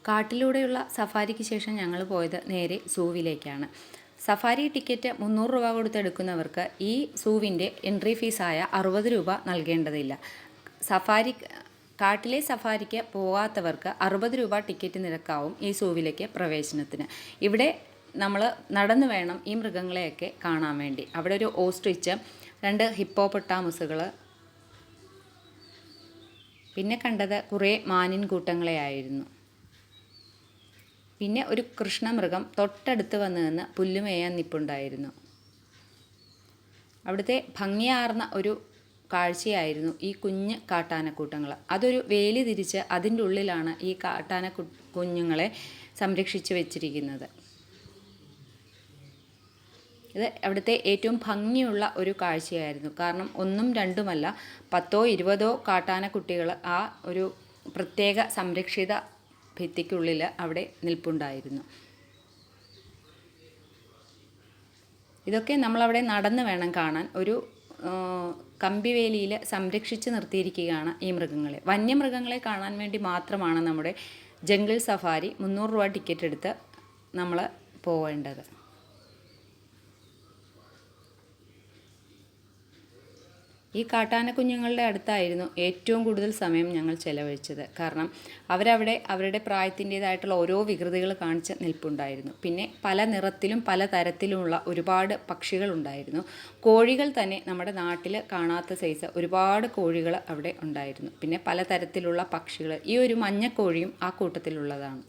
കാട്ടിലൂടെയുള്ള സഫാരിക്ക് ശേഷം ഞങ്ങൾ പോയത് നേരെ സൂവിലേക്കാണ്. സഫാരി ടിക്കറ്റ് 300 രൂപ കൊടുത്തെടുക്കുന്നവർക്ക് ഈ സൂവിൻ്റെ എൻട്രി ഫീസായ 60 രൂപ നൽകേണ്ടതില്ല. കാട്ടിലെ സഫാരിക്ക് പോകാത്തവർക്ക് 60 രൂപ ടിക്കറ്റ് നിരക്കാവും ഈ സൂവിലേക്ക് പ്രവേശനത്തിന്. ഇവിടെ നമ്മൾ നടന്നു വേണം ഈ മൃഗങ്ങളെയൊക്കെ കാണാൻ വേണ്ടി. അവിടെ ഒരു ഓസ്ട്രിച്ച്, 2 ഹിപ്പോപ്പൊട്ടാമസുകൾ, പിന്നെ കണ്ടത് കുറേ മാനിൻ കൂട്ടങ്ങളെയായിരുന്നു. പിന്നെ ഒരു കൃഷ്ണമൃഗം തൊട്ടടുത്ത് വന്ന് നിന്ന് പുല്ലുമേയാൻ നിൽപ്പുണ്ടായിരുന്നു. അവിടുത്തെ ഭംഗിയാർന്ന ഒരു കാഴ്ചയായിരുന്നു ഈ കുഞ്ഞ് കാട്ടാനക്കൂട്ടങ്ങൾ. അതൊരു വേലി തിരിച്ച് അതിൻ്റെ ഉള്ളിലാണ് ഈ കുഞ്ഞുങ്ങളെ സംരക്ഷിച്ച് വെച്ചിരിക്കുന്നത്. ഇത് അവിടുത്തെ ഏറ്റവും ഭംഗിയുള്ള ഒരു കാഴ്ചയായിരുന്നു. കാരണം 1ഉം 2ഉമല്ല, 10ഓ 20ഓ കാട്ടാനക്കുട്ടികൾ ആ ഒരു പ്രത്യേക സംരക്ഷിത ഭിത്തിക്കുള്ളിൽ അവിടെ നിൽപ്പുണ്ടായിരുന്നു. ഇതൊക്കെ നമ്മളവിടെ നടന്ന് വേണം കാണാൻ. ഒരു കമ്പിവേലിയിൽ സംരക്ഷിച്ച് നിർത്തിയിരിക്കുകയാണ് ഈ മൃഗങ്ങളെ. വന്യമൃഗങ്ങളെ കാണാൻ വേണ്ടി മാത്രമാണ് നമ്മുടെ ജംഗിൾ സഫാരി 300 രൂപ ടിക്കറ്റ് എടുത്ത് നമ്മൾ പോവേണ്ടത്. ഈ കാട്ടാനക്കുഞ്ഞുങ്ങളുടെ അടുത്തായിരുന്നു ഏറ്റവും കൂടുതൽ സമയം ഞങ്ങൾ ചെലവഴിച്ചത്. കാരണം അവരവിടെ അവരുടെ പ്രായത്തിൻ്റേതായിട്ടുള്ള ഓരോ വികൃതികൾ കാണിച്ച് നിൽപ്പുണ്ടായിരുന്നു. പിന്നെ പല നിറത്തിലും പല തരത്തിലുമുള്ള ഒരുപാട് പക്ഷികളുണ്ടായിരുന്നു. കോഴികൾ തന്നെ നമ്മുടെ നാട്ടിൽ കാണാത്ത സൈസ് ഒരുപാട് കോഴികൾ അവിടെ ഉണ്ടായിരുന്നു. പിന്നെ പലതരത്തിലുള്ള പക്ഷികൾ, ഈ ഒരു മഞ്ഞക്കോഴിയും ആ കൂട്ടത്തിലുള്ളതാണ്.